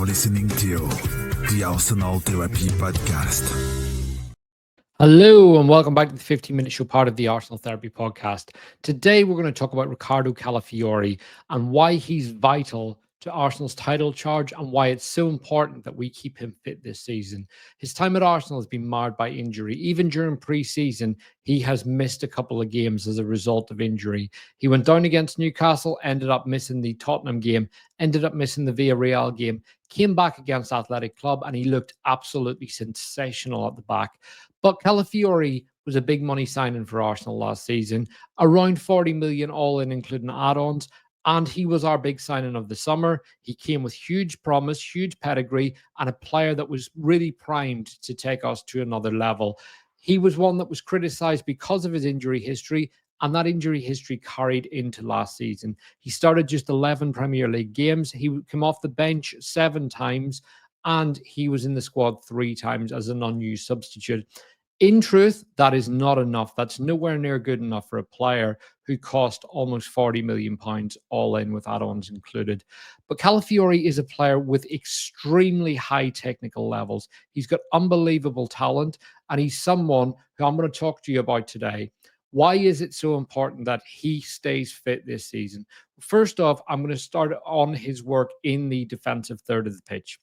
now listening to the Arsenal Therapy Podcast. Hello and welcome back to the 15-minute show, part of the Arsenal Therapy Podcast. Today we're going to talk about Riccardo Calafiori and why he's vital to Arsenal's title charge and why it's so important that we keep him fit this season. His time at Arsenal has been marred by injury. Even during pre-season, he has missed a couple of games as a result of injury. He went down against Newcastle, ended up missing the Tottenham game, ended up missing the Villarreal game, came back against Athletic Club, and he looked absolutely sensational at the back. But Calafiori was a big money signing for Arsenal last season, around 40 million all in, including add-ons. And he was our big signing of the summer. He came with huge promise, huge pedigree, and a player that was really primed to take us to another level. He was one that was criticised because of his injury history, and that injury history carried into last season. He started just 11 Premier League games. He came off the bench 7 times, and he was in the squad 3 times as an unused substitute. In truth, that is not enough. That's nowhere near good enough for a player who cost almost £40 million all in with add-ons included. But Calafiori is a player with extremely high technical levels. He's got unbelievable talent, and he's someone who I'm going to talk to you about today. Why is it so important that he stays fit this season? First off, I'm going to start on his work in the defensive third of the pitch.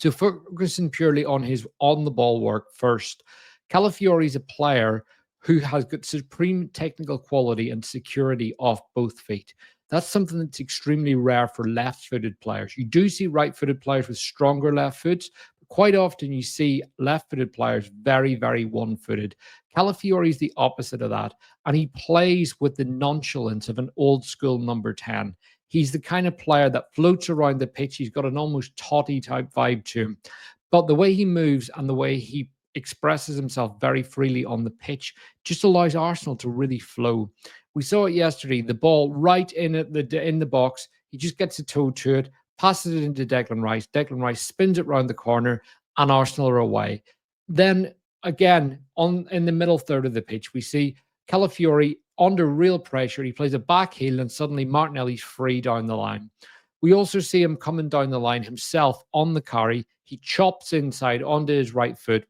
So focusing purely on his on-the-ball work first, Calafiori is a player who has got supreme technical quality and security off both feet. That's something that's extremely rare for left-footed players. You do see right-footed players with stronger left foots, but quite often you see left-footed players very, very one-footed. Calafiori is the opposite of that, and he plays with the nonchalance of an old-school number 10. He's the kind of player that floats around the pitch. He's got an almost Totti-type vibe to him. But the way he moves and the way he expresses himself very freely on the pitch just allows Arsenal to really flow. We saw it yesterday, the ball right in the box. He just gets a toe to it, passes it into Declan Rice. Declan Rice spins it round the corner, and Arsenal are away. Then again, in the middle third of the pitch, we see Calafiori under real pressure. He plays a back heel, and suddenly Martinelli's free down the line. We also see him coming down the line himself on the carry. He chops inside onto his right foot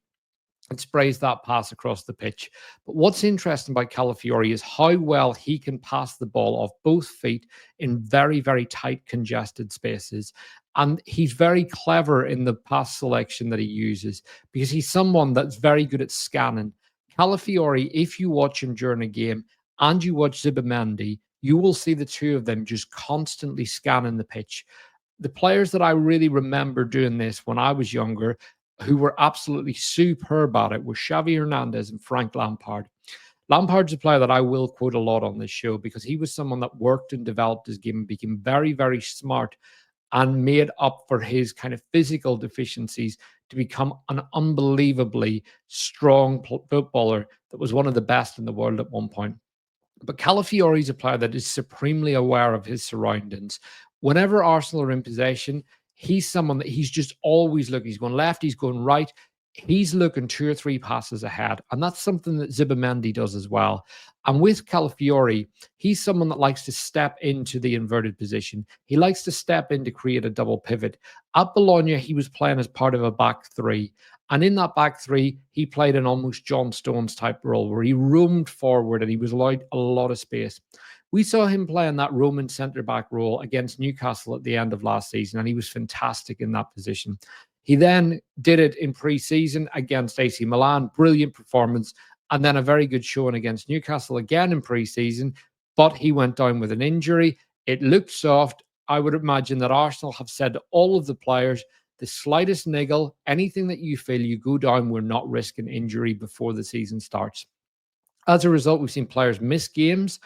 and sprays that pass across the pitch. But what's interesting about Calafiori is how well he can pass the ball off both feet in very, very tight, congested spaces. And he's very clever in the pass selection that he uses because he's someone that's very good at scanning. Calafiori, if you watch him during a game and you watch Zubimendi, you will see the two of them just constantly scanning the pitch. The players that I really remember doing this when I was younger, who were absolutely superb at it, were Xavi Hernandez and Frank Lampard. Lampard's a player that I will quote a lot on this show because he was someone that worked and developed his game and became very, very smart and made up for his kind of physical deficiencies to become an unbelievably strong footballer that was one of the best in the world at one point. But Calafiori is a player that is supremely aware of his surroundings. Whenever Arsenal are in possession, he's someone that he's just always looking. He's going left, he's going right. He's looking 2 or 3 passes ahead. And that's something that Zubimendi does as well. And with Calafiori, he's someone that likes to step into the inverted position. He likes to step in to create a double pivot. At Bologna, he was playing as part of a back 3. And in that back 3, he played an almost John Stones type role where he roamed forward and he was allowed a lot of space. We saw him play in that Roman centre-back role against Newcastle at the end of last season, and he was fantastic in that position. He then did it in pre-season against AC Milan, brilliant performance, and then a very good showing against Newcastle again in pre-season, but he went down with an injury. It looked soft. I would imagine that Arsenal have said to all of the players, the slightest niggle, anything that you feel, you go down, we're not risking injury before the season starts. As a result, we've seen players miss games,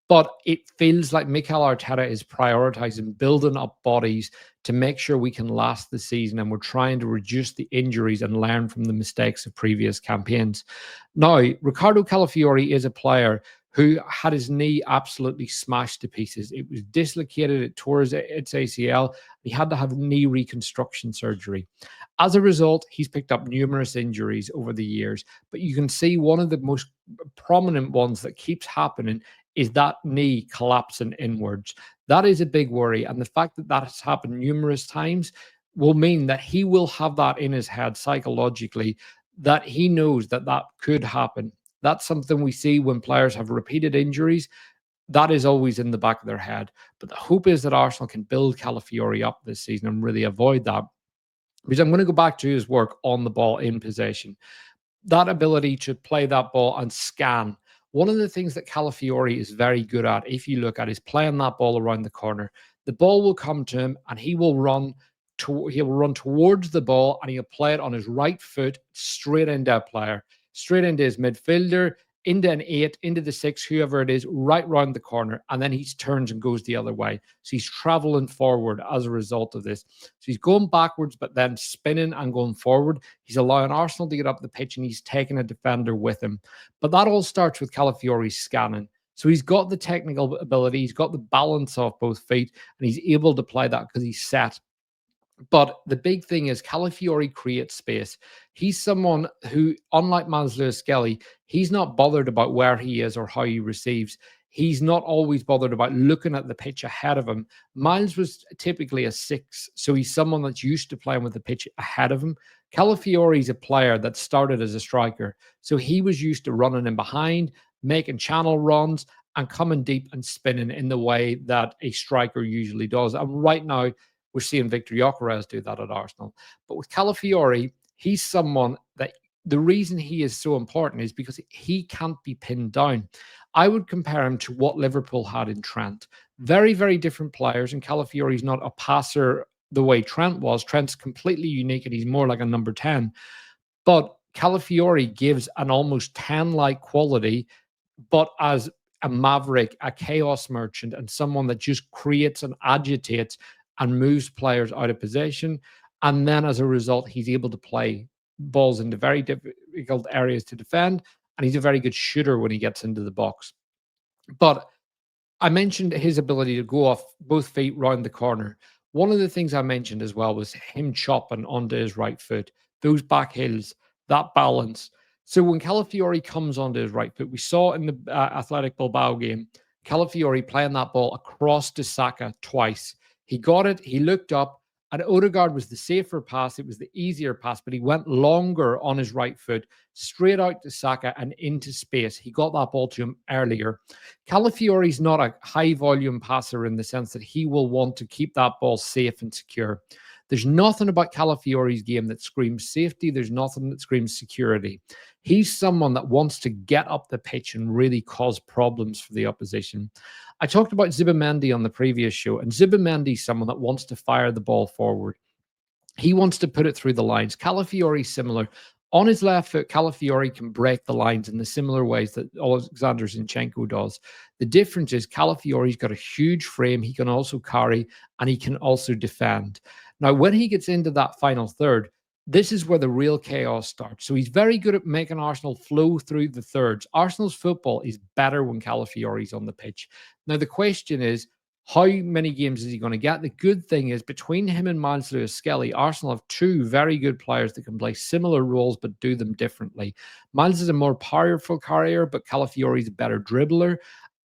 but it feels like Mikel Arteta is prioritizing building up bodies to make sure we can last the season, and we're trying to reduce the injuries and learn from the mistakes of previous campaigns. Now, Riccardo Calafiori is a player who had his knee absolutely smashed to pieces. It was dislocated, it tore its ACL. He had to have knee reconstruction surgery. As a result, he's picked up numerous injuries over the years, but you can see one of the most prominent ones that keeps happening is that knee collapsing inwards. That is a big worry. And the fact that that has happened numerous times will mean that he will have that in his head psychologically, that he knows that that could happen. That's something we see when players have repeated injuries. That is always in the back of their head. But the hope is that Arsenal can build Calafiori up this season and really avoid that. Because I'm going to go back to his work on the ball in possession. That ability to play that ball and scan. One of the things that Calafiori is very good at, if you look at, is playing that ball around the corner. The ball will come to him and he will run towards the ball, and he'll play it on his right foot straight into a player, straight into his midfielder, into an 8, into the 6, whoever it is, right round the corner, and then he turns and goes the other way. So he's traveling forward as a result of this. So he's going backwards, but then spinning and going forward. He's allowing Arsenal to get up the pitch, and he's taking a defender with him. But that all starts with Calafiori scanning. So he's got the technical ability, he's got the balance off both feet, and he's able to play that because he's set. But the big thing is Calafiori creates space. He's someone who, unlike Miles Lewis-Skelly, he's not bothered about where he is or how he receives. He's not always bothered about looking at the pitch ahead of him. Miles was typically a 6, so he's someone that's used to playing with the pitch ahead of him. Calafiori's a player that started as a striker, so he was used to running in behind, making channel runs, and coming deep and spinning in the way that a striker usually does. And right now, we're seeing Viktor Gyokeres do that at Arsenal. But with Calafiori, he's someone that the reason he is so important is because he can't be pinned down. I would compare him to what Liverpool had in Trent. Very, very different players, and Calafiori's not a passer the way Trent was. Trent's completely unique, and he's more like a number 10. But Calafiori gives an almost 10-like quality, but as a maverick, a chaos merchant, and someone that just creates and agitates and moves players out of possession. And then as a result, he's able to play balls into very difficult areas to defend. And he's a very good shooter when he gets into the box. But I mentioned his ability to go off both feet round the corner. One of the things I mentioned as well was him chopping onto his right foot, those back heels, that balance. So when Calafiori comes onto his right foot, we saw in the Athletic Bilbao game, Calafiori playing that ball across to Saka twice. He got it, he looked up, and Odegaard was the safer pass. It was the easier pass, but he went longer on his right foot, straight out to Saka and into space. He got that ball to him earlier. Calafiori's not a high-volume passer in the sense that he will want to keep that ball safe and secure. There's nothing about Calafiori's game that screams safety. There's nothing that screams security. He's someone that wants to get up the pitch and really cause problems for the opposition. I talked about Zubimendi on the previous show, and Zubimendi's someone that wants to fire the ball forward. He wants to put it through the lines. Calafiori's similar. On his left foot, Calafiori can break the lines in the similar ways that Alexander Zinchenko does. The difference is Calafiori's got a huge frame. He can also carry, and he can also defend. Now, when he gets into that final third, this is where the real chaos starts. So he's very good at making Arsenal flow through the thirds. Arsenal's football is better when Calafiori's on the pitch. Now, the question is, how many games is he going to get? The good thing is, between him and Miles Lewis-Skelly, Arsenal have two very good players that can play similar roles but do them differently. Miles is a more powerful carrier, but Calafiori's a better dribbler.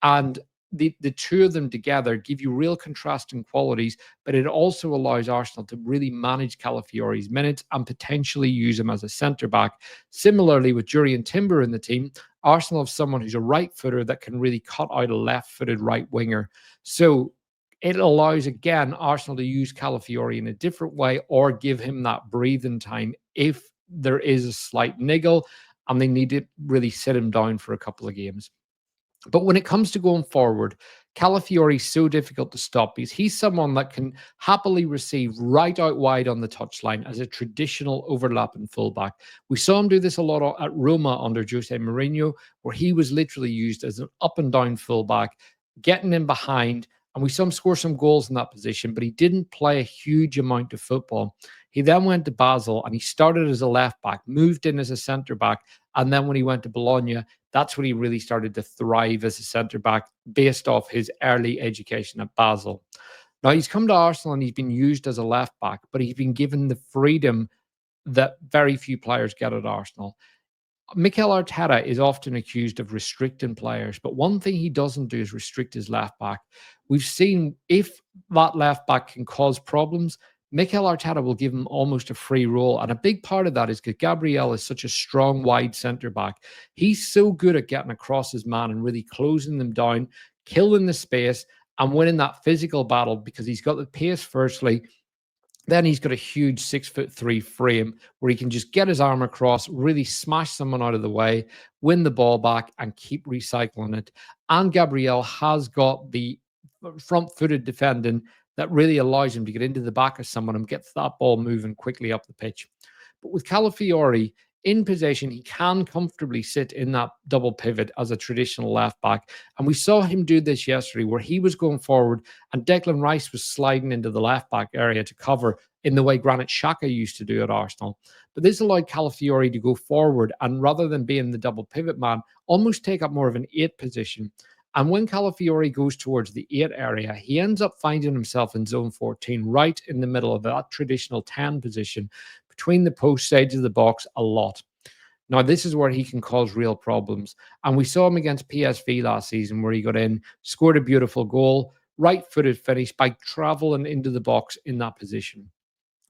And the two of them together give you real contrasting qualities, but it also allows Arsenal to really manage Calafiori's minutes and potentially use him as a centre-back. Similarly, with Jurriën Timber in the team, Arsenal have someone who's a right footer that can really cut out a left-footed right winger. So it allows, again, Arsenal to use Calafiori in a different way or give him that breathing time if there is a slight niggle and they need to really sit him down for a couple of games. But when it comes to going forward, Calafiori is so difficult to stop because he's someone that can happily receive right out wide on the touchline as a traditional overlapping fullback. We saw him do this a lot at Roma under Jose Mourinho, where he was literally used as an up and down fullback, getting in behind. And we saw him score some goals in that position, but he didn't play a huge amount of football. He then went to Basel and he started as a left back, moved in as a centre back. And then when he went to Bologna, that's when he really started to thrive as a centre back based off his early education at Basel. Now he's come to Arsenal and he's been used as a left back, but he's been given the freedom that very few players get at Arsenal. Mikel Arteta is often accused of restricting players, but one thing he doesn't do is restrict his left back. We've seen if that left back can cause problems, Mikel Arteta will give him almost a free role. And a big part of that is because Gabriel is such a strong, wide centre back. He's so good at getting across his man and really closing them down, killing the space, and winning that physical battle because he's got the pace, firstly. Then he's got a huge 6'3" frame where he can just get his arm across, really smash someone out of the way, win the ball back, and keep recycling it. And Gabriel has got the front-footed defending that really allows him to get into the back of someone and gets that ball moving quickly up the pitch. But with Calafiori in possession, he can comfortably sit in that double pivot as a traditional left back. And we saw him do this yesterday where he was going forward and Declan Rice was sliding into the left back area to cover in the way Granit Xhaka used to do at Arsenal. But this allowed Calafiori to go forward and rather than being the double pivot man, almost take up more of an 8 position. And when Calafiori goes towards the 8 area, he ends up finding himself in zone 14, right in the middle of that traditional 10 position, between the post sides of the box a lot. Now, this is where he can cause real problems. And we saw him against PSV last season where he got in, scored a beautiful goal, right-footed finish by traveling into the box in that position.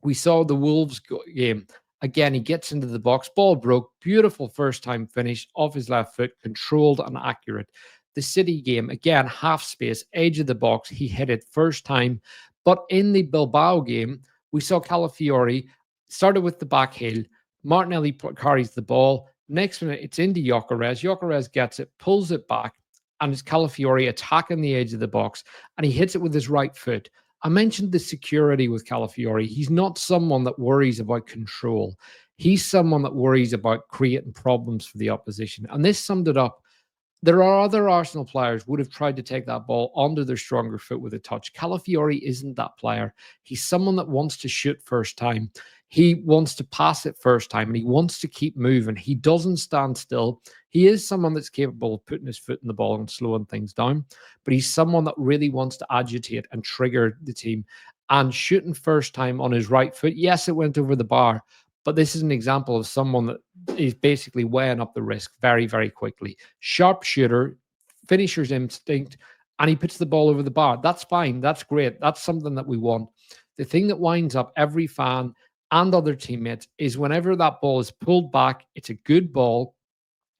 We saw the Wolves game. Again, he gets into the box, ball broke, beautiful first-time finish off his left foot, controlled and accurate. The City game, again, half space, edge of the box, he hit it first time. But in the Bilbao game, we saw Calafiori started with the back heel. Martinelli carries the ball. Next minute, it's into Gyokeres. Gyokeres gets it, pulls it back, and it's Calafiori attacking the edge of the box, and he hits it with his right foot. I mentioned the security with Calafiori. He's not someone that worries about control. He's someone that worries about creating problems for the opposition. And this summed it up. There are other Arsenal players would have tried to take that ball onto their stronger foot with a touch. Calafiori isn't that player. He's someone that wants to shoot first time. He wants to pass it first time and he wants to keep moving. He doesn't stand still. He is someone that's capable of putting his foot in the ball and slowing things down, but he's someone that really wants to agitate and trigger the team. And shooting first time on his right foot, yes, it went over the bar, but this is an example of someone that is basically weighing up the risk very, very quickly. Sharp shooter, finisher's instinct, and he puts the ball over the bar. That's fine. That's great. That's something that we want. The thing that winds up every fan and other teammates is whenever that ball is pulled back, it's a good ball,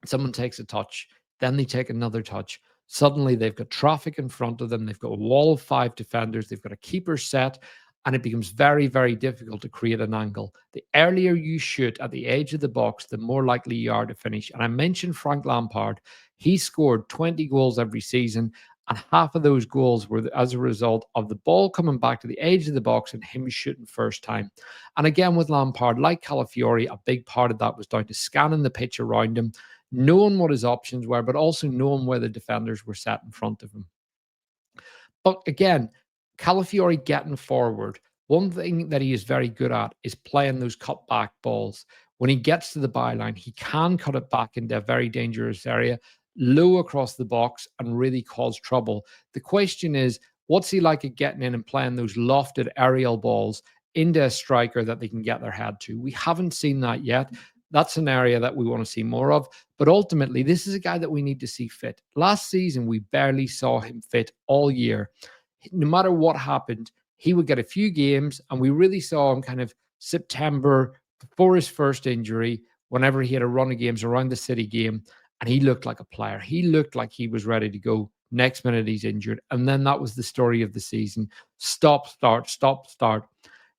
someone takes a touch, then they take another touch. Suddenly they've got traffic in front of them. They've got a wall of 5 defenders. They've got a keeper set, and it becomes very, very difficult to create an angle. The earlier you shoot at the edge of the box, the more likely you are to finish. And I mentioned Frank Lampard. He scored 20 goals every season, and half of those goals were as a result of the ball coming back to the edge of the box and him shooting first time. And again, with Lampard, like Calafiori, a big part of that was down to scanning the pitch around him, knowing what his options were, but also knowing where the defenders were set in front of him. But again, Calafiori getting forward, one thing that he is very good at is playing those cut back balls. When he gets to the byline, he can cut it back into a very dangerous area, low across the box, and really cause trouble. The question is, what's he like at getting in and playing those lofted aerial balls into a striker that they can get their head to? We haven't seen that yet. That's an area that we want to see more of. But ultimately, this is a guy that we need to see fit. Last season, we barely saw him fit all year. No matter what happened, he would get a few games, and we really saw him kind of September before his first injury, whenever he had a run of games around the City game, and he looked like a player. He looked like he was ready to go. Next minute, he's injured. And then that was the story of the season. Stop, start, stop, start.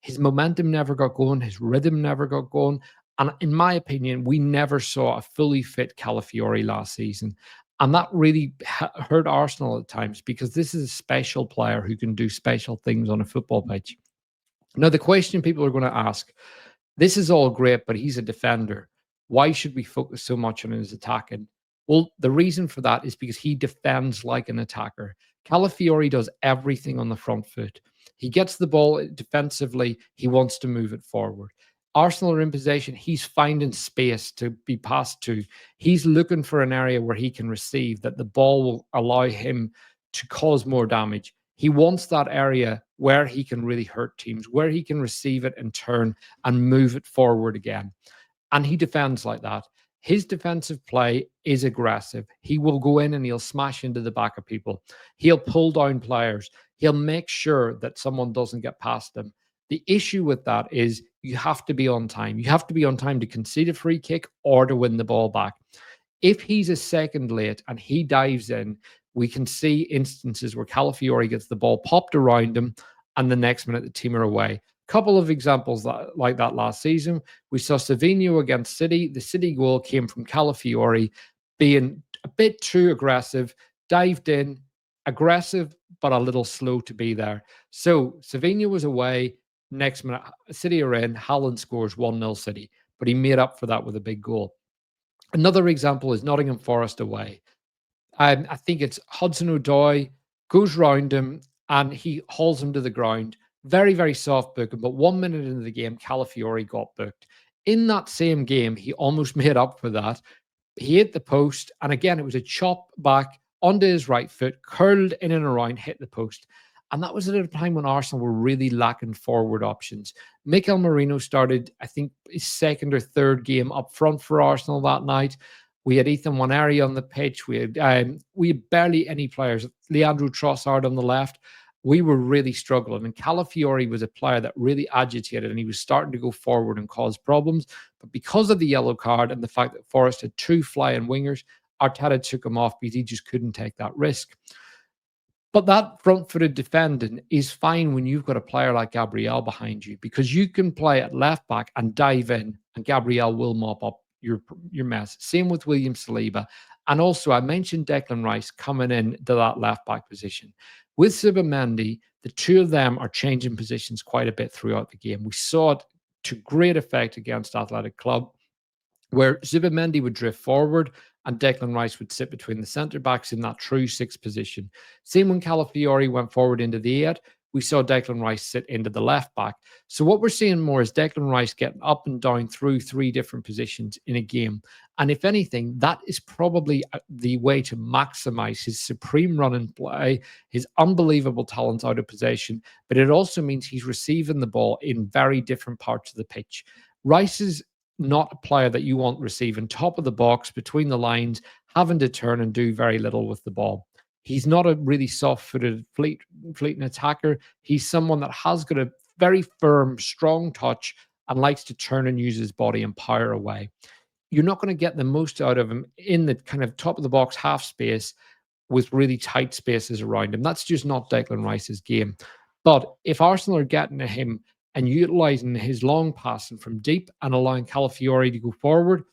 His momentum never got going. His rhythm never got going. And in my opinion, we never saw a fully fit Calafiori last season. And that really hurt Arsenal at times because this is a special player who can do special things on a football pitch. Now, the question people are going to ask, this is all great, but he's a defender. Why should we focus so much on his attacking? Well, the reason for that is because he defends like an attacker. Calafiori does everything on the front foot. He gets the ball defensively. He wants to move it forward. Arsenal are in possession. He's finding space to be passed to. He's looking for an area where he can receive, that the ball will allow him to cause more damage. He wants that area where he can really hurt teams, where he can receive it and turn and move it forward again. And he defends like that. His defensive play is aggressive. He will go in and he'll smash into the back of people. He'll pull down players. He'll make sure that someone doesn't get past him. The issue with that is you have to be on time. You have to be on time to concede a free kick or to win the ball back. If he's a second late and he dives in, we can see instances where Calafiori gets the ball popped around him and the next minute the team are away. Couple of examples like that last season. We saw Savinho against City. The City goal came from Calafiori being a bit too aggressive, dived in, aggressive, but a little slow to be there. So Savinho was away. Next minute, City are in. Haaland scores 1-0 City, but he made up for that with a big goal. Another example is Nottingham Forest away. I think it's Hudson-Odoi goes round him and he hauls him to the ground. Very, very soft booking, but 1 minute into the game, Calafiori got booked. In that same game, he almost made up for that. He hit the post, and again, it was a chop back onto his right foot, curled in and around, hit the post. And that was at a time when Arsenal were really lacking forward options. Mikel Merino started, I think, his second or third game up front for Arsenal that night. We had Ethan Nwaneri on the pitch. We had barely any players. Leandro Trossard on the left. We were really struggling. And Calafiori was a player that really agitated, and he was starting to go forward and cause problems. But because of the yellow card and the fact that Forest had two flying wingers, Arteta took him off because he just couldn't take that risk. But that front-footed defending is fine when you've got a player like Gabriel behind you, because you can play at left back and dive in, and Gabriel will mop up your mess. Same with William Saliba. And also, I mentioned Declan Rice coming in to that left back position. With Zubimendi, the two of them are changing positions quite a bit throughout the game. We saw it to great effect against Athletic Club, where Zubimendi would drift forward and Declan Rice would sit between the centre backs in that true six position. Same when Calafiori went forward into the 8, we saw Declan Rice sit into the left back. So what we're seeing more is Declan Rice getting up and down through three different positions in a game. And if anything, that is probably the way to maximize his supreme run and play, his unbelievable talent out of possession. But it also means he's receiving the ball in very different parts of the pitch. Rice is not a player that you want receiving top of the box, between the lines, having to turn and do very little with the ball. He's not a really soft-footed, fleeting attacker. He's someone that has got a very firm, strong touch and likes to turn and use his body and power away. You're not going to get the most out of him in the kind of top of the box half space with really tight spaces around him. That's just not Declan Rice's game. But if Arsenal are getting to him and utilising his long passing from deep and allowing Calafiori to go forward,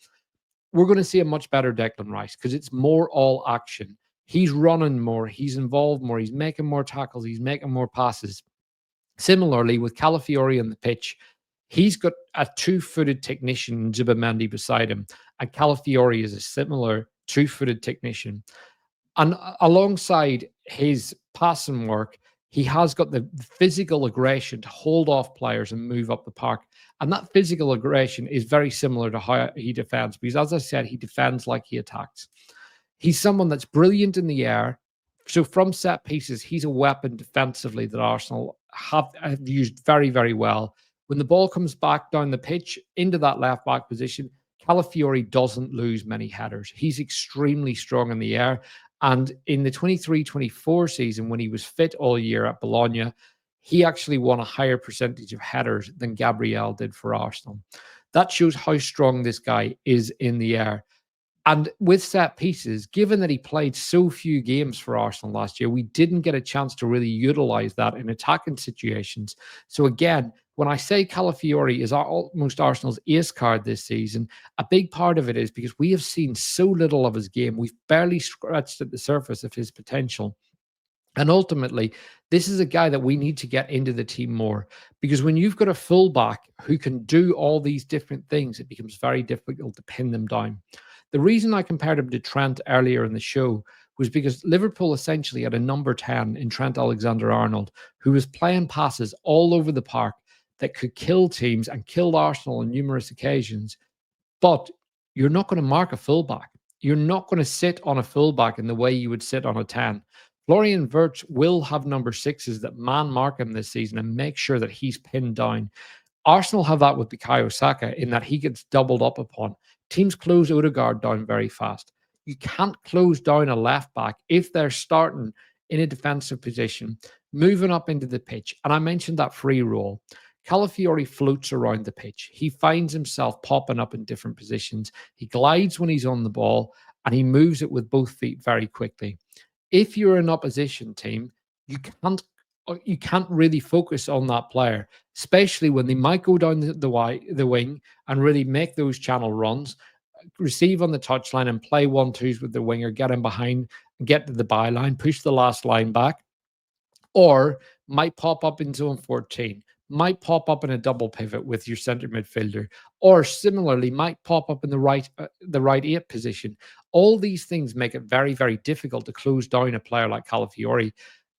we're going to see a much better Declan Rice, because it's more all action. He's running more, he's involved more, he's making more tackles, he's making more passes. Similarly, with Calafiori on the pitch, he's got a two-footed technician, Zubimendi, beside him, and Calafiori is a similar two-footed technician. And alongside his passing work, he has got the physical aggression to hold off players and move up the park. And that physical aggression is very similar to how he defends, because, as I said, he defends like he attacks. He's someone that's brilliant in the air. So from set pieces, he's a weapon defensively that Arsenal have used very, very well. When the ball comes back down the pitch into that left back position, Calafiori doesn't lose many headers. He's extremely strong in the air. And in the 23-24 season, when he was fit all year at Bologna, he actually won a higher percentage of headers than Gabriel did for Arsenal. That shows how strong this guy is in the air. And with set pieces, given that he played so few games for Arsenal last year, we didn't get a chance to really utilize that in attacking situations. So again, when I say Calafiori is almost Arsenal's ace card this season, a big part of it is because we have seen so little of his game. We've barely scratched at the surface of his potential. And ultimately, this is a guy that we need to get into the team more, because when you've got a fullback who can do all these different things, it becomes very difficult to pin them down. The reason I compared him to Trent earlier in the show was because Liverpool essentially had a number 10 in Trent Alexander-Arnold, who was playing passes all over the park that could kill teams and killed Arsenal on numerous occasions. But you're not going to mark a fullback. You're not going to sit on a fullback in the way you would sit on a 10. Florian Wirtz will have number 6s that man mark him this season and make sure that he's pinned down. Arsenal have that with Bukayo Saka, in that he gets doubled up upon. Teams close Odegaard down very fast. You can't close down a left back if they're starting in a defensive position, moving up into the pitch. And I mentioned that free roll. Calafiori floats around the pitch. He finds himself popping up in different positions. He glides when he's on the ball, and he moves it with both feet very quickly. If you're an opposition team, you can't really focus on that player, especially when they might go down the wing and really make those channel runs, receive on the touchline and play 1-2s with the winger, get him behind, get to the byline, push the last line back, or might pop up in zone 14, might pop up in a double pivot with your center midfielder, or similarly might pop up in the right 8 position. All these things make it very, very difficult to close down a player like Calafiori.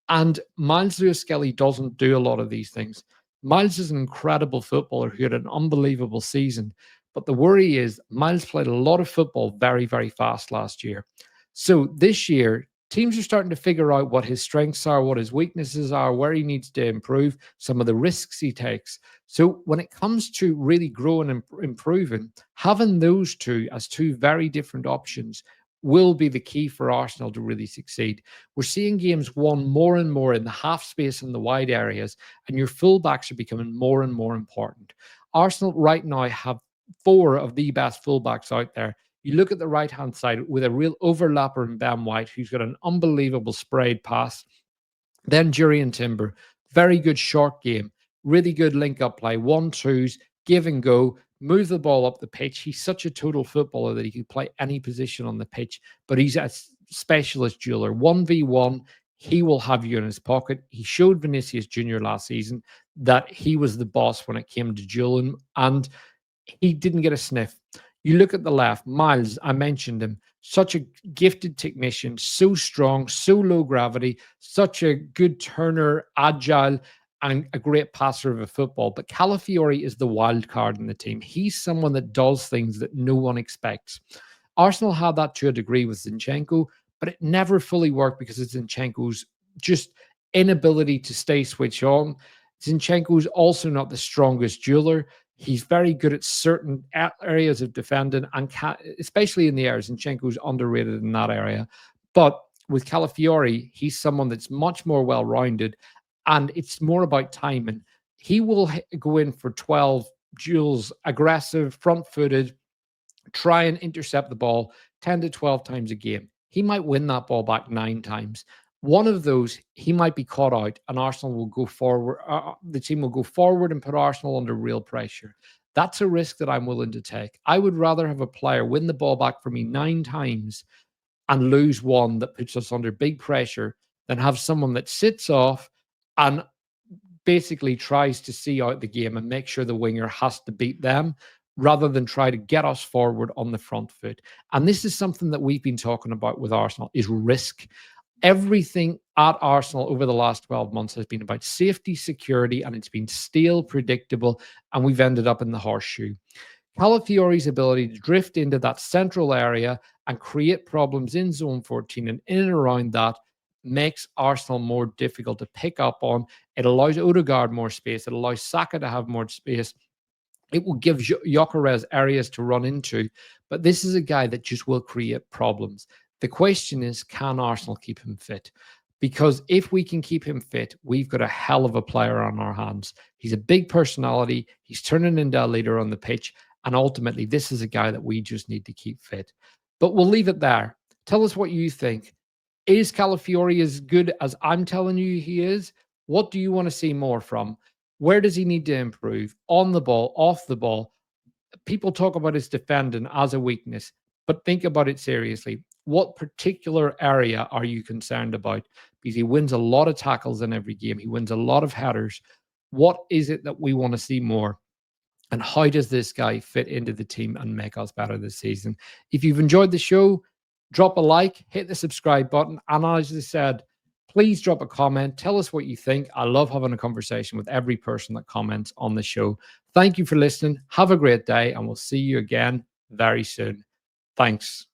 And Miles Lewis-Skelly doesn't do a lot of these things. Miles is an incredible footballer who had an unbelievable season. But the worry is Miles played a lot of football very, very fast last year. So this year, teams are starting to figure out what his strengths are, what his weaknesses are, where he needs to improve, some of the risks he takes. So when it comes to really growing and improving, having those two as two very different options will be the key for Arsenal to really succeed. We're seeing games won more and more in the half space and the wide areas, and your fullbacks are becoming more and more important. Arsenal right now have 4 of the best fullbacks out there. You look at the right-hand side with a real overlapper in Ben White, who's got an unbelievable sprayed pass. Then Jurriën Timber, very good short game, really good link-up play, 1-2s, give and go, move the ball up the pitch. He's such a total footballer that he can play any position on the pitch, but he's a specialist dueler. 1v1, he will have you in his pocket. He showed Vinicius Jr. last season that he was the boss when it came to dueling, and he didn't get a sniff. You look at the left, Miles, I mentioned him, such a gifted technician, so strong, so low gravity, such a good turner, agile, and a great passer of a football. But Calafiori is the wild card in the team. He's someone that does things that no one expects. Arsenal had that to a degree with Zinchenko, but it never fully worked because of Zinchenko's just inability to stay switched on. Zinchenko's also not the strongest dueler. He's very good at certain areas of defending, and especially in the air. Zinchenko's underrated in that area. But with Calafiori, he's someone that's much more well-rounded, and it's more about timing. He will go in for 12 duels, aggressive, front-footed, try and intercept the ball 10 to 12 times a game. He might win that ball back 9 times. One of those, he might be caught out, and Arsenal will go forward. The team will go forward and put Arsenal under real pressure. That's a risk that I'm willing to take. I would rather have a player win the ball back for me 9 times and lose one that puts us under big pressure than have someone that sits off and basically tries to see out the game and make sure the winger has to beat them rather than try to get us forward on the front foot. And this is something that we've been talking about with Arsenal, is risk. Everything at Arsenal over the last 12 months has been about safety, security, and it's been stale, predictable, and we've ended up in the horseshoe. Calafiori's ability to drift into that central area and create problems in zone 14 and in and around that makes Arsenal more difficult to pick up on. It allows Odegaard more space. It allows Saka to have more space. It will give Gyokeres areas to run into, but this is a guy that just will create problems. The question is, can Arsenal keep him fit? Because if we can keep him fit, we've got a hell of a player on our hands. He's a big personality. He's turning into a leader on the pitch. And ultimately, this is a guy that we just need to keep fit. But we'll leave it there. Tell us what you think. Is Calafiori as good as I'm telling you he is? What do you want to see more from? Where does he need to improve? On the ball, off the ball? People talk about his defending as a weakness, but think about it seriously. What particular area are you concerned about? Because he wins a lot of tackles in every game. He wins a lot of headers. What is it that we want to see more? And how does this guy fit into the team and make us better this season? If you've enjoyed the show, drop a like, hit the subscribe button. And as I said, please drop a comment. Tell us what you think. I love having a conversation with every person that comments on the show. Thank you for listening. Have a great day, and we'll see you again very soon. Thanks.